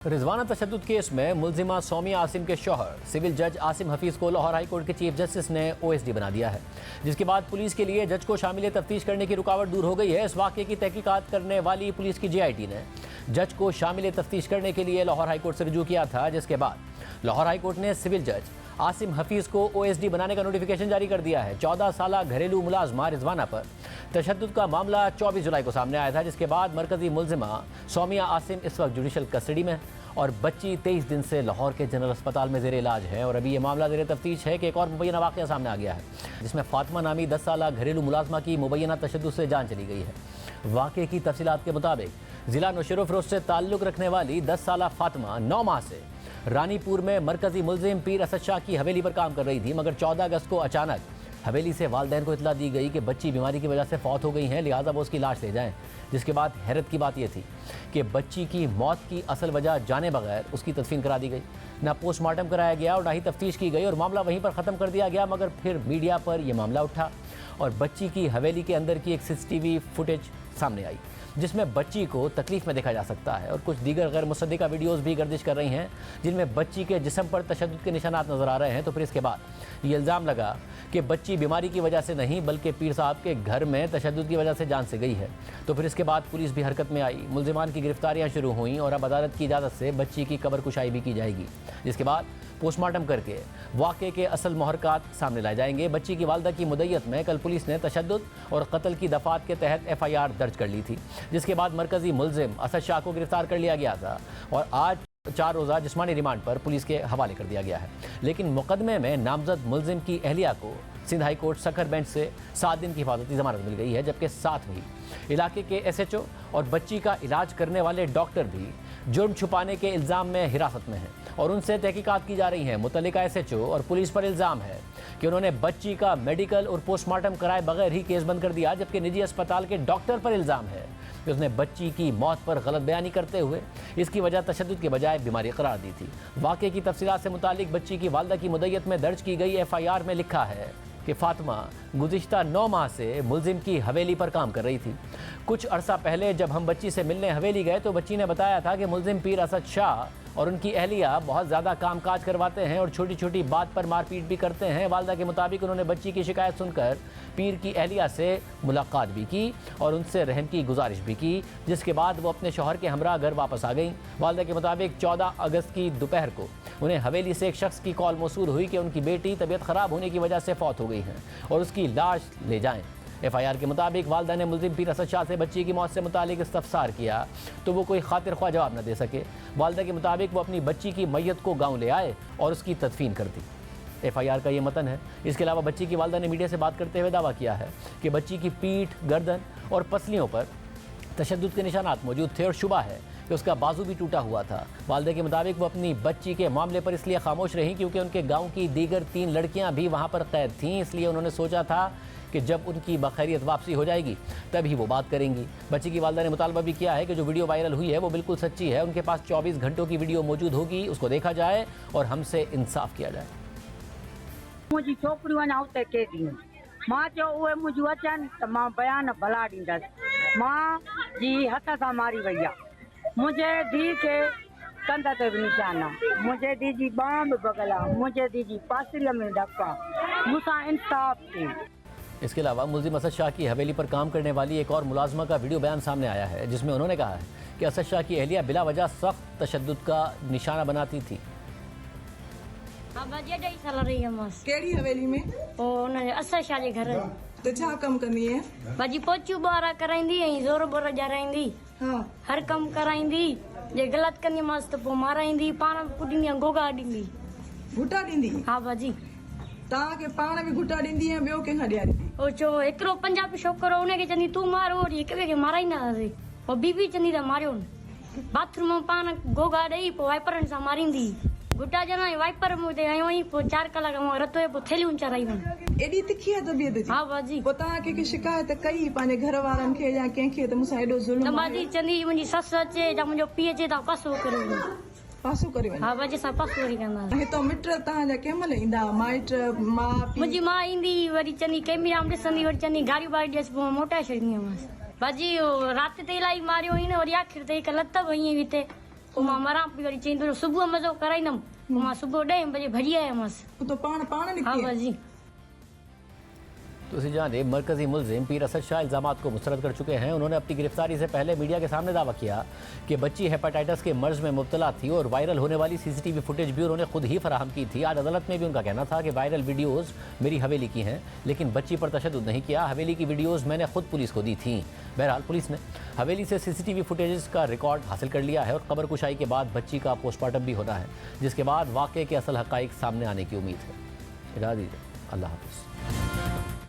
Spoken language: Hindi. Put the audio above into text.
रिजवाना तशद्दुद केस में मुलजिमा सोमिया आसिम के शौहर सिविल जज आसिम हफीज को लाहौर हाई कोर्ट के चीफ जस्टिस ने OSD बना दिया है, जिसके बाद पुलिस के लिए जज को शामिल तफ्तीश करने की रुकावट दूर हो गई है। इस वाक़े की तहकीकात करने वाली पुलिस की JIT ने जज को शामिल तफ्तीश करने के लिए लाहौर हाई कोर्ट से रुजू किया था, जिसके बाद लाहौर हाई कोर्ट ने सिविल जज आसिम हफीज को OSD बनाने का नोटिफिकेशन जारी कर दिया है। 14 साला घरेलू मुलाजमा रिजवाना पर तशद्दुद का मामला 24 जुलाई को सामने आया था, जिसके बाद मरकजी मुलजिमा सोमिया आसिम इस वक्त जुडिशल कस्टडी में और बच्ची 23 दिन से लाहौर के जनरल अस्पताल में ज़ेर इलाज है। और अभी ये मामला ज़ेर तफ्तीश है कि एक और मुबैना वाक़या सामने आ गया है, जिसमें फातिमा नामी 10 साला घरेलू मुलाजमा की मुबैना तशद्दुद से जान चली गई है। वाक़े की तफसीलात के मुताबिक ज़िला नौशेरो फ़िरोज़ से ताल्लुक़ रखने वाली 10 साला फातिमा 9 माह से रानीपुर में मरकजी मुलजिम पीर असद शाह की हवेली पर काम कर रही थी, मगर 14 अगस्त को अचानक हवेली से वालदैन को इतला दी गई कि बच्ची बीमारी की वजह से फौत हो गई हैं, लिहाजा वो उसकी लाश ले जाएं। जिसके बाद हैरत की बात यह थी कि बच्ची की मौत की असल वजह जाने बगैर उसकी तदफीन करा दी गई, ना पोस्टमार्टम कराया गया और ना ही तफ्तीश की गई और मामला वहीं पर ख़त्म कर दिया गया। मगर फिर मीडिया पर यह मामला उठा और बच्ची की हवेली के अंदर की एक CCTV फुटेज सामने आई, जिसमें बच्ची को तकलीफ में देखा जा सकता है। और कुछ दीगर गैर मुसद्दिका वीडियोज़ भी गर्दिश कर रही हैं, जिनमें बच्ची के जिस्म पर तशद्दुद के निशानात नज़र आ रहे हैं। तो फिर इसके बाद ये इल्ज़ाम लगा कि बच्ची बीमारी की वजह से नहीं बल्कि पीर साहब के घर में तशद्दुद की वजह से जान से गई है। तो फिर इसके बाद पुलिस भी हरकत में आई, मुलजिमान की गिरफ्तारियाँ शुरू हुई और अब अदालत की इजाज़त से बच्ची की कब्र कुशाई भी की जाएगी, जिसके बाद पोस्टमार्टम करके वाक़े के असल मुहरकात सामने लाए जाएंगे। बच्ची की वालदा की मुद्दत में कल पुलिस ने तशद्दुद और कत्ल की दफ़ात के तहत FIR दर्ज कर ली थी, जिसके बाद मरकजी मुलजिम असद शाह को गिरफ्तार कर लिया गया था और आज 4 रोज़ा जिस्मानी रिमांड पर पुलिस के हवाले कर दिया गया है। लेकिन मुकदमे में नामजद मुलजिम की अहलिया को Sindh high court Sukkur bench से 7 दिन की हिफाजती ज़मानत मिल गई है, जबकि साथ ही इलाके के SHO और बच्ची का इलाज करने वाले डॉक्टर भी जुर्म छुपाने के इल्ज़ाम में हिरासत में हैं और उनसे तहकीकात की जा रही है। मुतल्लिका SHO और पुलिस पर इल्ज़ाम है कि उन्होंने बच्ची का मेडिकल और पोस्टमार्टम कराए बगैर ही केस बंद कर दिया, जबकि निजी अस्पताल के डॉक्टर पर इल्ज़ाम है कि उसने बच्ची की मौत पर गलत बयानी करते हुए इसकी वजह तशद्दुद के बजाय बीमारी करार दी थी। वाक़े की तफसीलात से मुतालिक बच्ची की वालदा की मुद्दत में दर्ज की गई FIR में लिखा है कि फातिमा गुज़िश्ता 9 माह से मुलजिम की हवेली पर काम कर रही थी। कुछ अरसा पहले जब हम बच्ची से मिलने हवेली गए तो बच्ची ने बताया था कि मुलजिम पीर असद शाह और उनकी अहलिया बहुत ज़्यादा कामकाज करवाते हैं और छोटी छोटी बात पर मारपीट भी करते हैं। वालदा के मुताबिक उन्होंने बच्ची की शिकायत सुनकर पीर की अहलिया से मुलाकात भी की और उनसे रहम की गुजारिश भी की, जिसके बाद वो अपने शौहर के हमरा घर वापस आ गई। वालदा के मुताबिक 14 अगस्त की दोपहर को उन्हें हवेली से एक शख्स की कॉल मौसूल हुई कि उनकी बेटी तबीयत ख़राब होने की वजह से फौत हो गई है और उसकी लाश ले जाएं। FIR के मुताबिक वालदा ने मुलजिम पीर असद शाह से बच्ची की मौत से मुतालिक इस्तफसार किया तो वो कोई खातिर ख्वाह जवाब न दे सके। वालदा के मुताबिक वो अपनी बच्ची की मैयत को गाँव ले आए और उसकी तदफीन कर दी। FIR का ये मतन है। इसके अलावा बच्ची की वालदा ने मीडिया से बात करते हुए दावा किया है कि बच्ची की पीठ, गर्दन और पसलियों पर तशद्दुद के निशानात मौजूद थे और शुबा है कि उसका बाजू भी टूटा हुआ था। वालदे के मुताबिक वो अपनी बच्ची के मामले पर इसलिए खामोश रहीं क्योंकि उनके गांव की दीगर 3 लड़कियां भी वहां पर कैद थीं, इसलिए उन्होंने सोचा था कि जब उनकी बखैरियत वापसी हो जाएगी तभी वो बात करेंगी। बच्ची की वालदा ने मुतालबा भी किया है कि जो वीडियो वायरल हुई है वो बिल्कुल सच्ची है। उनके पास 24 घंटों की वीडियो मौजूद होगी, उसको देखा जाए और हमसे इंसाफ किया जाए। मुझी छोकरी वना उते के दी मां जो उहे मुझी अचन त मां बयान भला दींदस। मां जी हथ सा मारी वैया, मुझे दी के कंध ते भी निशाना, मुझे दी जी बाम बगला, मुझे दी जी पासरिया में धक्का, मुसा इंसाफ थी। इसके अलावा मुलजिम असद शाह की हवेली पर काम करने वाली एक और मुलाजमा का वीडियो बयान सामने आया है, जिसमें उन्होंने कहा है कि असद शाह की अहलिया बिला वजह सख्त तशद्दुद का निशाना बनाती थी। केड़ी हवेली में? असद शाह जे घर। तो छा कम कंदी है? बाजी पोचू बारा कराईंदी ऐं ज़ोर बोर ॼाराईंदी। हाँ, हर कम कराईंदी। जे गलत कंदी मांस त पोइ माराईंदी, पाण कुॾींदी गोगा ॾींदी। घुटा ॾींदी? हाँ बाजी। तव्हांखे पाण बि घुटा ॾींदी ऐं ॿियो कंहिंखां ॾियारींदी? ओ चो हिकिड़ो पंजाबी छोकिरो उनखे चवंदी तूं मार, वरी हिक ॿिए खे माराईंदा हुआसीं। पोइ बीबी चवंदी त मारियो न। बाथरूम में पाण गोगा ॾेई पोइ वाइपरनि सां मारींदी। घुटा ॼणा वाइपर मूं ते आयो आई, पोइ 4 कलाक मां रतो पोइ थैलियूं चरायूं। एॾी तिखी आहे तबियत जी? हाँ बाजी। पोइ तव्हां कंहिंखे शिकायत कई पंहिंजे घर वारनि खे या कंहिंखे त मूंसां एॾो ज़ुल्म? त बाजी चवंदी मुंहिंजी ससु अचे या मुंहिंजो पीउ अचे त पासो करे। पासो करे वञे? हाँ बाजी असां पासो वरी कंदा। हितां मिट तव्हांजा कंहिं महिल ईंदा? माइट, माउ पीउ? मुंहिंजी मां ईंदी, वरी चवंदी कैमरा में ॾिसंदी, वरी चवंदी गाड़ियूं वाड़ी ॾिस, पोइ मोटाए छॾींदी हुअमि। बाजी राति ते इलाही मारियो हुई न, वरी आख़िर ते हिकु लत बि ईअं हिते पोइ मां मरां पई वरी चई थोरो सुबुह मज़ो कराईंदमि पोइ मां सुबुह 10 बजे भॼी आयमि तो पाण हाँ निकिती बस जी। तो इसी जाने मरकजी मुलजिम पीर असद शाह इल्ज़ामात को मुस्तरद कर चुके हैं। उन्होंने अपनी गिरफ्तारी से पहले मीडिया के सामने दावा किया कि बच्ची हेपेटाइटिस के मर्ज में मुब्तला थी और वायरल होने वाली सीसीटीवी फुटेज भी उन्होंने खुद ही फराहम की थी। आज अदालत में भी उनका कहना था कि वायरल वीडियोज़ मेरी हवेली की हैं, लेकिन बच्ची पर तशद्दुद नहीं किया। हवेली की वीडियोज़ मैंने खुद पुलिस को दी थी। बहरहाल पुलिस ने हवेली से सीसीटीवी फुटेज का रिकॉर्ड हासिल कर लिया है और कब्र कुशाई के बाद बच्ची का पोस्टमार्टम भी होना है, जिसके बाद वाक़े के असल हक़ाइक़ सामने आने की उम्मीद है। इजाज़त दीजिए, अल्लाह हाफ़िज़।